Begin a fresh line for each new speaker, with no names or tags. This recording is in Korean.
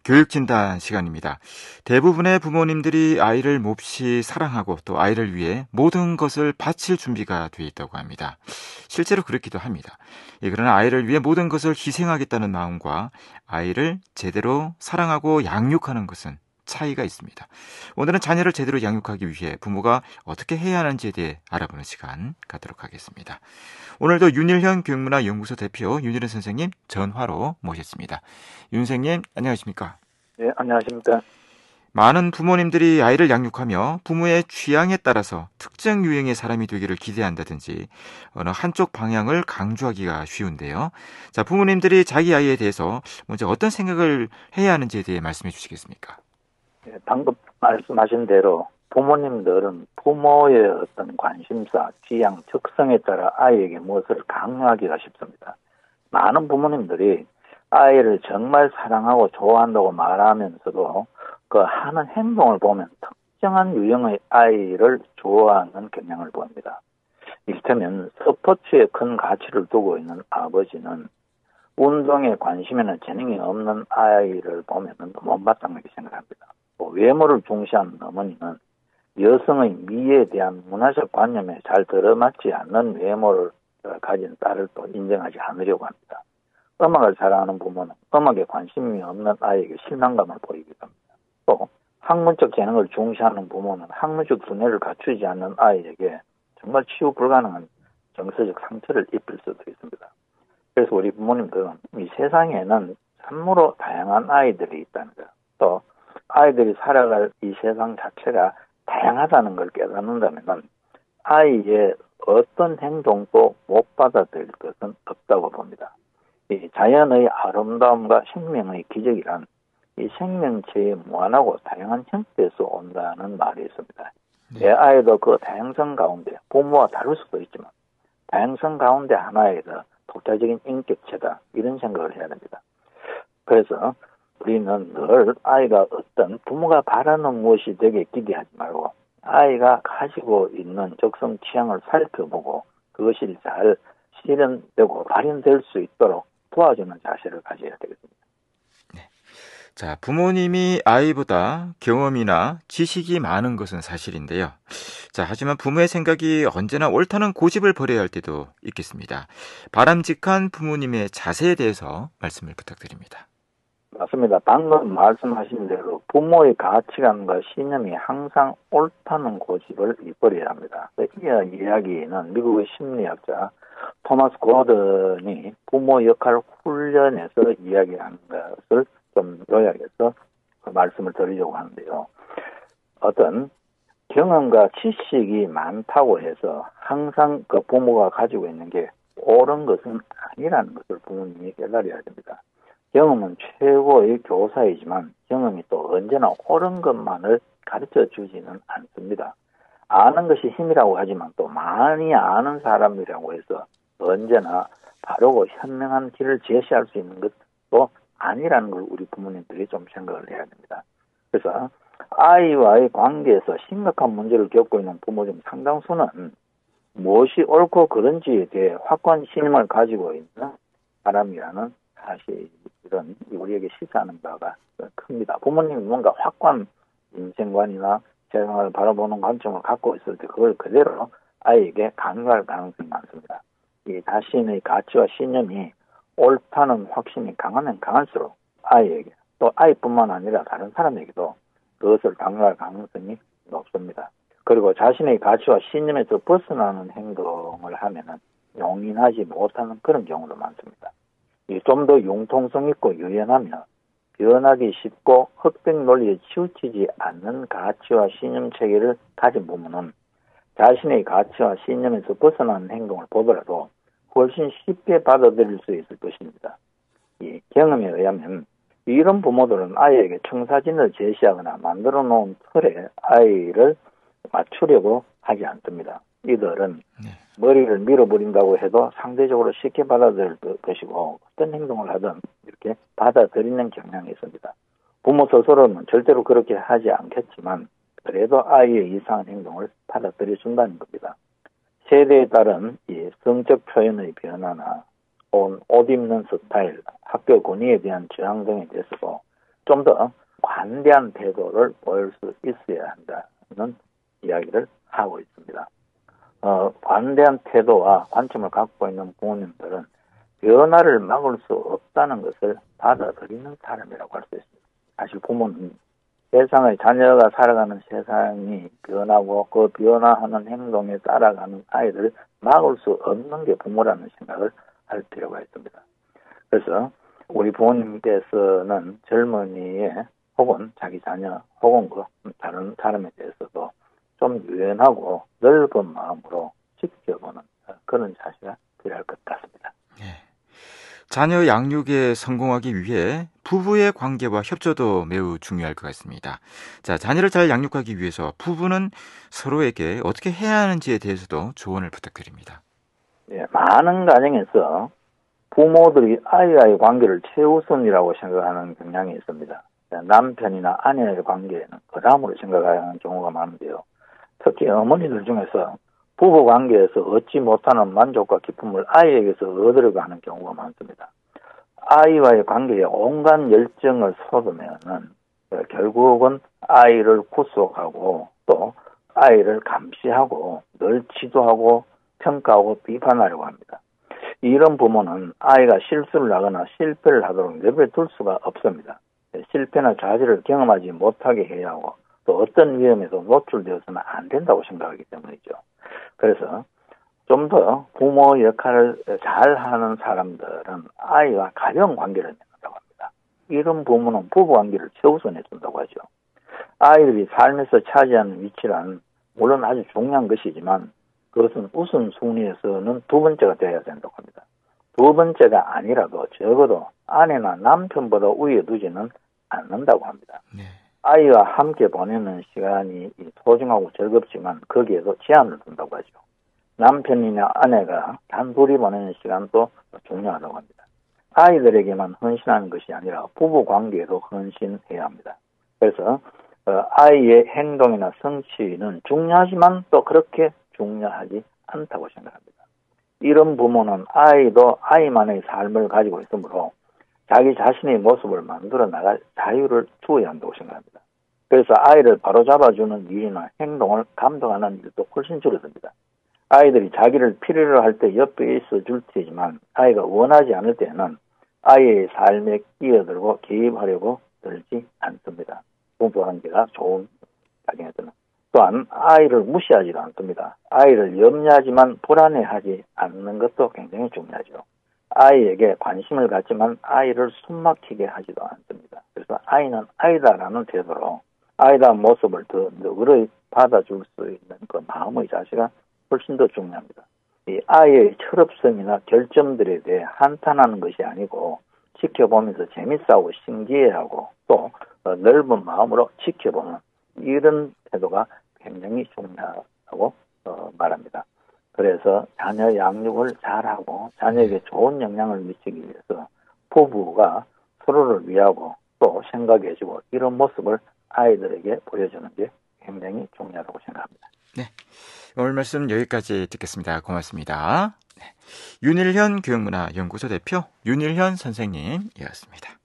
교육진단 시간입니다. 대부분의 부모님들이 아이를 몹시 사랑하고 또 아이를 위해 모든 것을 바칠 준비가 돼 있다고 합니다. 실제로 그렇기도 합니다. 그러나 아이를 위해 모든 것을 희생하겠다는 마음과 아이를 제대로 사랑하고 양육하는 것은 차이가 있습니다. 오늘은 자녀를 제대로 양육하기 위해 부모가 어떻게 해야 하는지에 대해 알아보는 시간 갖도록 하겠습니다. 오늘도 윤일현 교육문화연구소 대표 윤일현 선생님 전화로 모셨습니다. 윤 선생님 안녕하십니까?
네, 안녕하십니까?
많은 부모님들이 아이를 양육하며 부모의 취향에 따라서 특정 유형의 사람이 되기를 기대한다든지 어느 한쪽 방향을 강조하기가 쉬운데요. 자, 부모님들이 자기 아이에 대해서 먼저 어떤 생각을 해야 하는지에 대해 말씀해 주시겠습니까?
네, 방금 말씀하신 대로 부모님들은 부모의 어떤 관심사, 취향, 적성에 따라 아이에게 무엇을 강요하기가 쉽습니다. 많은 부모님들이 아이를 정말 사랑하고 좋아한다고 말하면서도 그 하는 행동을 보면 특정한 유형의 아이를 좋아하는 경향을 보입니다. 이를테면 스포츠에 큰 가치를 두고 있는 아버지는 운동에 관심에는 재능이 없는 아이를 보면 못마땅하게 생각합니다. 또 외모를 중시하는 어머니는 여성의 미에 대한 문화적 관념에 잘 들어맞지 않는 외모를 가진 딸을 또 인정하지 않으려고 합니다. 음악을 사랑하는 부모는 음악에 관심이 없는 아이에게 실망감을 보이기도 합니다. 또 학문적 재능을 중시하는 부모는 학문적 두뇌를 갖추지 않는 아이에게 정말 치유 불가능한 정서적 상처를 입힐 수도 있습니다. 그래서 우리 부모님들은 이 세상에는 참으로 다양한 아이들이 있다는 것, 또 아이들이 살아갈 이 세상 자체가 다양하다는 걸 깨닫는다면 아이의 어떤 행동도 못 받아들일 것은 없다고 봅니다. 이 자연의 아름다움과 생명의 기적이란 이 생명체의 무한하고 다양한 형태에서 온다는 말이 있습니다. 내 아이도 그 다양성 가운데 부모와 다를 수도 있지만 다양성 가운데 하나의 독자적인 인격체다, 이런 생각을 해야 됩니다. 그래서 우리는 늘 아이가 어떤 부모가 바라는 무엇이 되게 기대하지 말고 아이가 가지고 있는 적성 취향을 살펴보고 그것이 잘 실현되고 발현될 수 있도록 도와주는 자세를 가져야 되겠습니다.
네. 자, 부모님이 아이보다 경험이나 지식이 많은 것은 사실인데요. 자, 하지만 부모의 생각이 언제나 옳다는 고집을 버려야 할 때도 있겠습니다. 바람직한 부모님의 자세에 대해서 말씀을 부탁드립니다.
맞습니다. 방금 말씀하신 대로 부모의 가치관과 신념이 항상 옳다는 고집을 버려야 합니다. 이 이야기는 미국의 심리학자 토마스 고든이 부모 역할 훈련에서 이야기하는 것을 좀 요약해서 말씀을 드리려고 하는데요. 어떤 경험과 지식이 많다고 해서 항상 그 부모가 가지고 있는 게 옳은 것은 아니라는 것을 부모님이 깨달아야 됩니다. 경험은 최고의 교사이지만 경험이 또 언제나 옳은 것만을 가르쳐 주지는 않습니다. 아는 것이 힘이라고 하지만 또 많이 아는 사람이라고 해서 언제나 바르고 현명한 길을 제시할 수 있는 것도 아니라는 걸 우리 부모님들이 좀 생각을 해야 됩니다. 그래서 아이와의 관계에서 심각한 문제를 겪고 있는 부모 중 상당수는 무엇이 옳고 그른지에 대해 확고한 신념을 가지고 있는 사람이라는 사실은 우리에게 시사하는 바가 큽니다. 부모님이 뭔가 확고한 인생관이나 세상을 바라보는 관점을 갖고 있을 때 그걸 그대로 아이에게 강요할 가능성이 많습니다. 이 자신의 가치와 신념이 옳다는 확신이 강하면 강할수록 아이에게 또 아이뿐만 아니라 다른 사람에게도 그것을 강요할 가능성이 높습니다. 그리고 자신의 가치와 신념에서 벗어나는 행동을 하면은 용인하지 못하는 그런 경우도 많습니다. 좀 더 융통성 있고 유연하며 변하기 쉽고 흑백 논리에 치우치지 않는 가치와 신념 체계를 가진 부모는 자신의 가치와 신념에서 벗어나는 행동을 보더라도 훨씬 쉽게 받아들일 수 있을 것입니다. 이 경험에 의하면 이런 부모들은 아이에게 청사진을 제시하거나 만들어 놓은 틀에 아이를 맞추려고 하지 않습니다. 이들은 머리를 밀어버린다고 해도 상대적으로 쉽게 받아들일 것이고 어떤 행동을 하든 이렇게 받아들이는 경향이 있습니다. 부모 스스로는 절대로 그렇게 하지 않겠지만 그래도 아이의 이상한 행동을 받아들여준다는 겁니다. 세대에 따른 이 성적 표현의 변화나 옷 입는 스타일, 학교 권위에 대한 저항 등에 대해서도 좀 더 관대한 태도를 보일 수 있어야 한다는 이야기를 하고 있습니다. 관대한 태도와 관점을 갖고 있는 부모님들은 변화를 막을 수 없다는 것을 받아들이는 사람이라고 할 수 있습니다. 사실 부모는 세상의 자녀가 살아가는 세상이 변하고 그 변화하는 행동에 따라가는 아이들을 막을 수 없는 게 부모라는 생각을 할 필요가 있습니다. 그래서 우리 부모님께서는 젊은이의 혹은 자기 자녀 혹은 그 다른 사람에 대해서도 좀 유연하고 넓은 마음으로 지켜보는 그런 자세가 필요할 것 같습니다.
네. 자녀 양육에 성공하기 위해 부부의 관계와 협조도 매우 중요할 것 같습니다. 자, 자녀를 잘 양육하기 위해서 부부는 서로에게 어떻게 해야 하는지에 대해서도 조언을 부탁드립니다.
네, 많은 가정에서 부모들이 아이와의 관계를 최우선이라고 생각하는 경향이 있습니다. 남편이나 아내의 관계는 그 다음으로 생각하는 경우가 많은데요. 특히 어머니들 중에서 부부 관계에서 얻지 못하는 만족과 기쁨을 아이에게서 얻으려고 하는 경우가 많습니다. 아이와의 관계에 온갖 열정을 쏟으면은 결국은 아이를 구속하고 또 아이를 감시하고 늘 지도하고 평가하고 비판하려고 합니다. 이런 부모는 아이가 실수를 하거나 실패를 하도록 내버려둘 수가 없습니다. 실패나 좌절을 경험하지 못하게 해야 하고 또 어떤 위험에도 노출되어서는 안 된다고 생각하기 때문이죠. 그래서 좀 더 부모 역할을 잘하는 사람들은 아이와 가벼운 관계를 맺는다고 합니다. 이런 부모는 부부 관계를 최우선해 준다고 하죠. 아이들이 삶에서 차지하는 위치란 물론 아주 중요한 것이지만 그것은 우선순위에서는 두 번째가 되어야 된다고 합니다. 두 번째가 아니라도 적어도 아내나 남편보다 위에 두지는 않는다고 합니다.
네.
아이와 함께 보내는 시간이 소중하고 즐겁지만 거기에도 제한을 둔다고 하죠. 남편이나 아내가 단둘이 보내는 시간도 중요하다고 합니다. 아이들에게만 헌신하는 것이 아니라 부부 관계에도 헌신해야 합니다. 그래서 아이의 행동이나 성취는 중요하지만 또 그렇게 중요하지 않다고 생각합니다. 이런 부모는 아이도 아이만의 삶을 가지고 있으므로 자기 자신의 모습을 만들어 나갈 자유를 주어야 한다고 생각합니다. 그래서 아이를 바로잡아주는 일이나 행동을 감독하는 일도 훨씬 줄어듭니다. 아이들이 자기를 필요로 할 때 옆에 있어 줄 테지만 아이가 원하지 않을 때는 아이의 삶에 끼어들고 개입하려고 들지 않습니다. 부부관계가 좋은 가정에서는. 또한 아이를 무시하지도 않습니다. 아이를 염려하지만 불안해하지 않는 것도 굉장히 중요하죠. 아이에게 관심을 갖지만 아이를 숨막히게 하지도 않습니다. 그래서 아이는 아이다라는 태도로 아이다운 모습을 더 너그러이 받아줄 수 있는 그 마음의 자세가 훨씬 더 중요합니다. 이 아이의 철없음이나 결점들에 대해 한탄하는 것이 아니고 지켜보면서 재밌어하고 신기해하고 또 넓은 마음으로 지켜보는 이런 태도가 굉장히 중요하다고 말합니다. 그래서 자녀 양육을 잘하고 자녀에게 좋은 영향을 미치기 위해서 부부가 서로를 위하고 또 생각해주고 이런 모습을 아이들에게 보여주는 게 굉장히 중요하다고 생각합니다.
네, 오늘 말씀 여기까지 듣겠습니다. 고맙습니다. 네. 윤일현 교육문화연구소 대표 윤일현 선생님이었습니다.